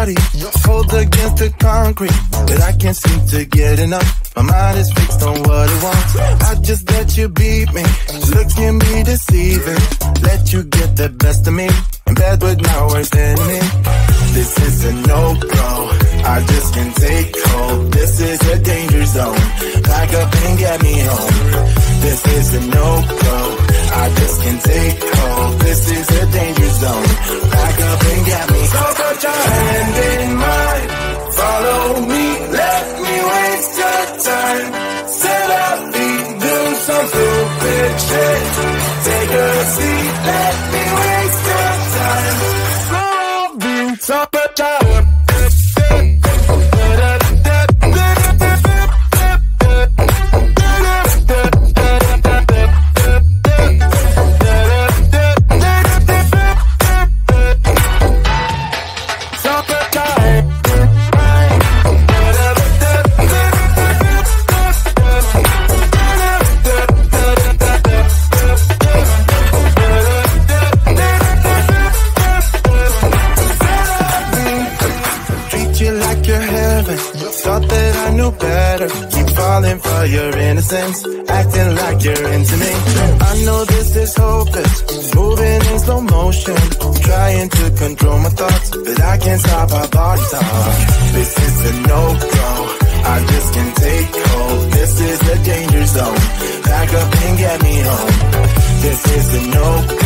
body, cold against the concrete, but I can't seem to get enough. My mind is fixed on what it wants. I just let you beat me, look at me deceiving. Let you get the best of me, in bed with my worst enemy. This is a no-go, I just can't take hold. This is a danger zone, pack up and get me home. This is a no-go, I just can't take hold. This is a danger zone, pack up and get me home. So put your hand in mine, follow me, let me waste your time. Set up, do some stupid shit. Take a seat, let me waste your time. So put your for your innocence, acting like you're into me. I know this is hopeless, moving in slow motion, trying to control my thoughts, but I can't stop our body talk. This is a no-go, I just can't take hold. This is a danger zone, pack up and get me home. This is a no-go,